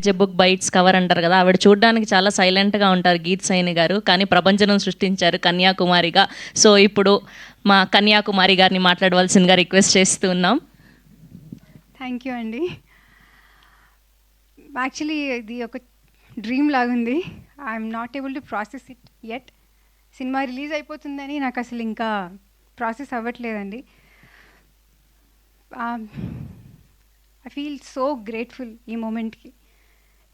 Reads a book by its cover అంటారు కదా, ఆవిడ చూడడానికి చాలా సైలెంట్గా ఉంటారు గీత్ సైని గారు, కానీ ప్రపంచం సృష్టించారు కన్యాకుమారిగా. సో ఇప్పుడు మా కన్యాకుమారి గారిని మాట్లాడవలసిందిగా రిక్వెస్ట్ చేస్తూ ఉన్నాం. థ్యాంక్ యూ అండి. యాక్చువల్లీ ఇది ఒక డ్రీమ్ లాగుంది. I'm not able to process it yet. Cinema release అయిపోతుందని నాకు అసలు ఇంకా ప్రాసెస్ అవ్వట్లేదండి. ఐ ఫీల్ సో గ్రేట్ఫుల్ ఈ మూమెంట్కి.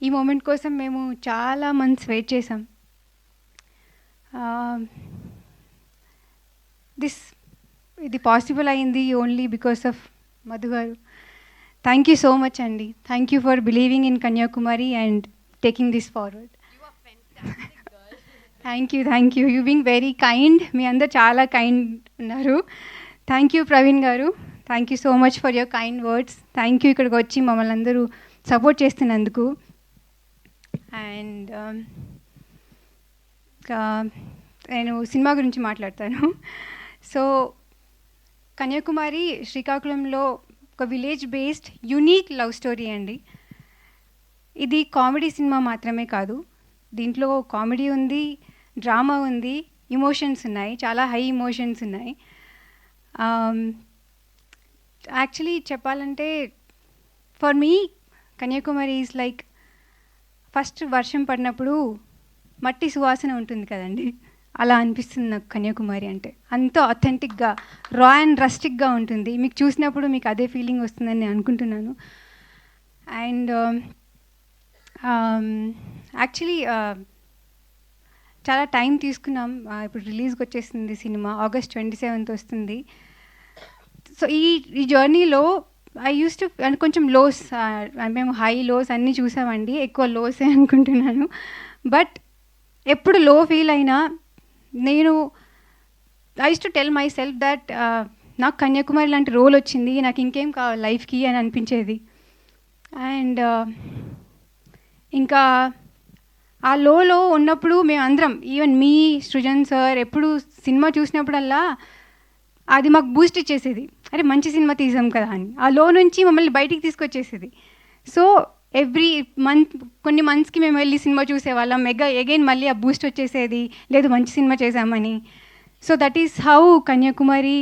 ఈ మూమెంట్ కోసం మేము చాలా మంత్స్ వెయిట్ చేసాం. ఇది పాసిబుల్ అయింది ఓన్లీ బికాస్ ఆఫ్ మధు గారు. థ్యాంక్ యూ సో మచ్ అండి. Thank you for believing in Kanyakumari and taking this forward. Thank you. You being very kind. మీ అందరు చాలా కైండ్ ఉన్నారు. థ్యాంక్ యూ ప్రవీణ్ గారు. Thank you so much for your kind words. Thank you ఇక్కడికి వచ్చి మమ్మల్ని అందరూ సపోర్ట్ చేస్తున్నందుకు. అండ్ నేను సినిమా గురించి మాట్లాడతాను. సో కన్యాకుమారి శ్రీకాకుళంలో ఒక village based unique love story అండి. ఇది కామెడీ సినిమా మాత్రమే కాదు, దీంట్లో కామెడీ ఉంది, డ్రామా ఉంది, ఇమోషన్స్ ఉన్నాయి, చాలా హై ఇమోషన్స్ ఉన్నాయి. యాక్చువల్లీ చెప్పాలంటే for me Kanyakumari is like first వర్షం పడినప్పుడు మట్టి సువాసన ఉంటుంది కదండి, అలా అనిపిస్తుంది నాకు కన్యాకుమారి అంటే. అంత అథెంటిక్గా రా అండ్ రస్టిక్గా ఉంటుంది. మీకు చూసినప్పుడు మీకు అదే ఫీలింగ్ వస్తుందని నేను అనుకుంటున్నాను. అండ్ యాక్చువల్లీ చాలా టైం తీసుకున్నాం. ఇప్పుడు రిలీజ్కి వచ్చేసింది సినిమా, August 27th వస్తుంది. సో ఈ జర్నీలో ఐ యూస్ టు కొంచెం లోస్, మేము హై లోస్ అన్నీ చూసామండి, ఎక్కువ లోసే అనుకుంటున్నాను. బట్ ఎప్పుడు లో ఫీల్ అయినా నేను I use to tell my self that నాకు కన్యాకుమారి లాంటి రోల్ వచ్చింది, నాకు ఇంకేం కావాలి లైఫ్కి అని అనిపించేది. అండ్ ఇంకా ఆ లోలో ఉన్నప్పుడు మేమందరం, ఈవెన్ మీ సృజన్ సార్, ఎప్పుడు సినిమా చూసినప్పుడల్లా అది మాకు బూస్ట్ ఇచ్చేసేది, అరే మంచి సినిమా తీసాం కదా అని. ఆ లో నుంచి మమ్మల్ని బయటికి తీసుకొచ్చేసేది. సో ఎవ్రీ మంత్ కొన్ని మంత్స్కి మేము వెళ్ళి సినిమా చూసేవాళ్ళం. అగైన్ మళ్ళీ ఆ బూస్ట్ వచ్చేసేది, లేదు మంచి సినిమా చేసామని. So that is how Kanyakumari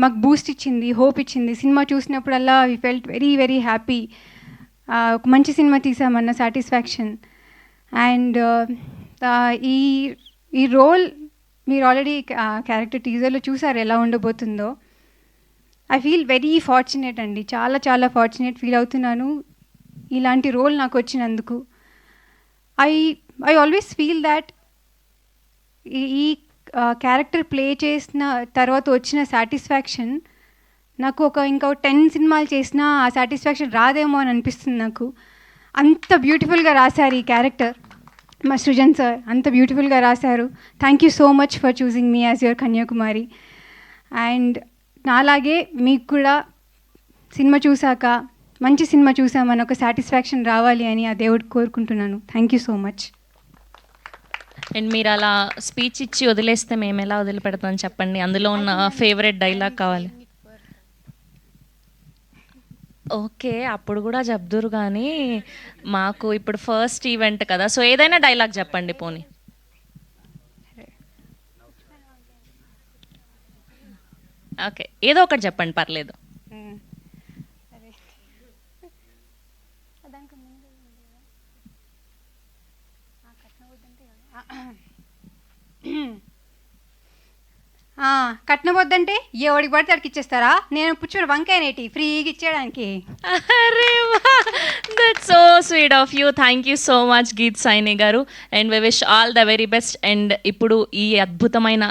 మాకు బూస్ట్ ఇచ్చింది, హోప్ ఇచ్చింది. సినిమా చూసినప్పుడల్లా we felt very very happy, ఒక మంచి సినిమా తీసామన్న సాటిస్ఫాక్షన్. అండ్ ఈ రోల్ మీరు ఆల్రెడీ క్యారెక్టర్ టీజర్లో చూసారు ఎలా ఉండబోతుందో. ఐ ఫీల్ వెరీ ఫార్చునేట్ అండి, చాలా చాలా ఫార్చునేట్ ఫీల్ అవుతున్నాను ఇలాంటి రోల్ నాకు వచ్చినందుకు. ఐ ఆల్వేస్ ఫీల్ దాట్ ఈ క్యారెక్టర్ ప్లే చేసిన తర్వాత వచ్చిన సాటిస్ఫాక్షన్ నాకు ఇంకా 10 సినిమాలు చేసినా ఆ సాటిస్ఫాక్షన్ రాదేమో అని అనిపిస్తుంది నాకు. అంత బ్యూటిఫుల్గా రాశారు ఈ క్యారెక్టర్ మా సృజన్ సార్, అంత బ్యూటిఫుల్గా రాశారు. Thank you so much for choosing me as your Kanyakumari. And నాలాగే మీకు కూడా సినిమా చూసాక మంచి సినిమా చూసామని ఒక సాటిస్ఫాక్షన్ రావాలి అని ఆ దేవుడు కోరుకుంటున్నాను. Thank you so much. And మీరు అలా స్పీచ్ ఇచ్చి వదిలేస్తే మేము ఎలా వదిలిపెడతాం చెప్పండి, అందులో ఉన్న ఫేవరెట్ డైలాగ్ కావాలి. ఓకే, అప్పుడు కూడా చెప్దురు కానీ మాకు ఇప్పుడు ఫస్ట్ ఈవెంట్ కదా, సో ఏదైనా డైలాగ్ చెప్పండి పోనీ. ఓకే, ఏదో ఒకటి చెప్పండి పర్లేదు. కట్నబొద్దంటే ఎవడికి పడితే అడికి ఇచ్చేస్తారా? నేను పుచ్చుడు వంకాయనేటి ఫ్రీగా ఇచ్చేయడానికి. అరే that's so sweet of you. Thank you so much Geet Saini గారు. And we wish all the very best. And ఇప్పుడు ఈ అద్భుతమైన